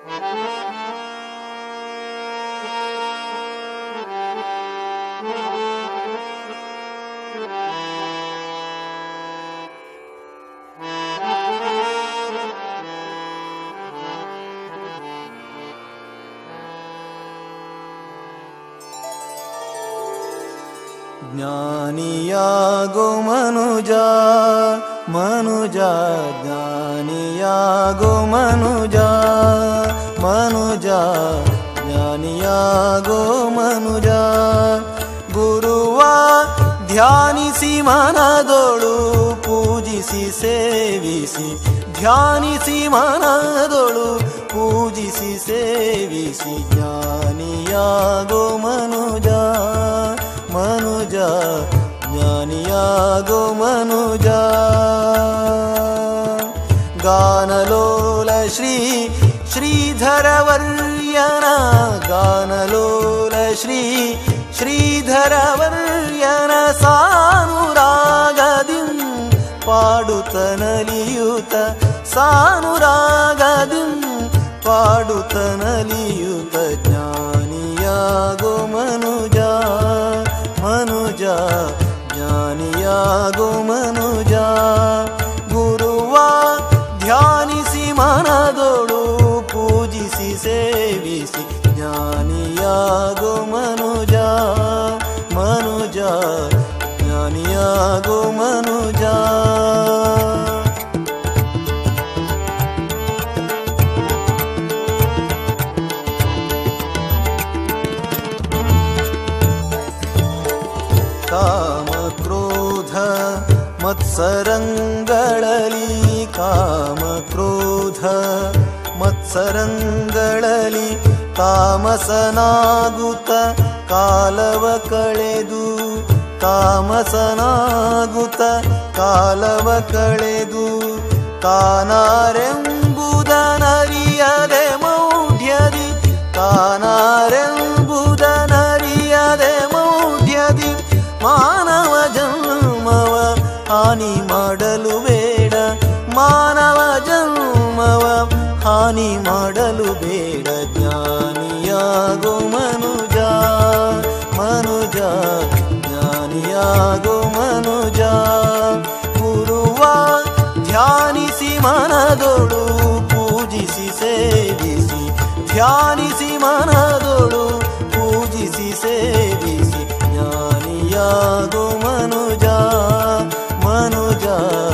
ಜ್ಞಾನಿಯಾಗೋ ಮನುಜ ಮನುಜ, ಜ್ಞಾನಿಯಾಗೋ ಮನುಜ ಮನುಜ, ಜ್ಞಾನಿಯಾಗೋ ಮನುಜ. ಗುರುವ ಧ್ಯಾನಿಸಿ ಮನದೊಳು ಪೂಜಿಸಿ ಸೇವಿಸಿ, ಧ್ಯಾನಿಸಿ ಮನದೊಳು ಪೂಜಿಸಿ ಸೇವಿಸಿ, ಜ್ಞಾನಿಯಾಗೋ ಮನುಜ ಮನುಜ, ಜ್ಞಾನಿಯಾಗೋ ಮನುಜ. ಗಾನಲೋಲ ಶ್ರೀ ಶ್ರೀಧರವರ್ಯನ, ಗಾನಲೋಲ ಶ್ರೀ ಶ್ರೀಧರವರ್ಯನ ಸಾನುರಾಗದಿಂ ಪಾಡುತ್ತ ನಲಿಯುತ, ಸಾನುರಾಗದಿಂ ಪಾಡುತ್ತ ನಲಿಯುತ, ಜ್ಞಾನಿಯಾಗೋ ಮನುಜ ಮನುಜ, ಜ್ಞಾನಿಯಾಗೋ ಮನುಜ. ಗುರುವ ಧ್ಯಾನಿಸಿ ಮನದೊಳು ಪೂಜಿಸಿ ಸೇವಿಸಿ, ಜ್ಞಾನಿಯಾಗೋ ಮನುಜ ಮನುಜ, ಜ್ಞಾನಿಯಾಗೋ ಮನುಜ. ಕಾಮ ಕ್ರೋಧ ಮತ್ಸರಂಗಳಲಿ, ಕಾಮ ಕ್ರೋಧ ಮತ್ಸರಂಗಳಲಿ ತಾಮಸನಾಗುತ್ತ ಕಾಲವ ಕಳೆದು, ತಾಮಸನಾಗುತ್ತ ಕಾಲವ ಕಳೆದು, ತಾನಾರೆಂಬುದನರಿಯದೆ ಮೌಢ್ಯದಿ, ತಾನಾರೆಂಬುದನರಿಯದೆ ಮೌಢ್ಯದಿ, ಮಾನವ ಜನ್ಮವ ಹಾನಿ ಮಾಡಲು ಬೇಡ, ಮಾನವ ಜನ್ಮವ ಹಾನಿ ಮಾಡಲು ಬೇಡ, ಜ್ಞಾನಿಯಾಗೋ ಮನುಜ ಮನುಜ, ಜ್ಞಾನಿಯಾಗೋ ಮನುಜ. ಗುರುವ ಧ್ಯಾನಿಸಿ ಮನದೊಳು ಪೂಜಿಸಿ ಸೇವಿಸಿ, ಧ್ಯಾನಿಸಿ ಮನದೊಳು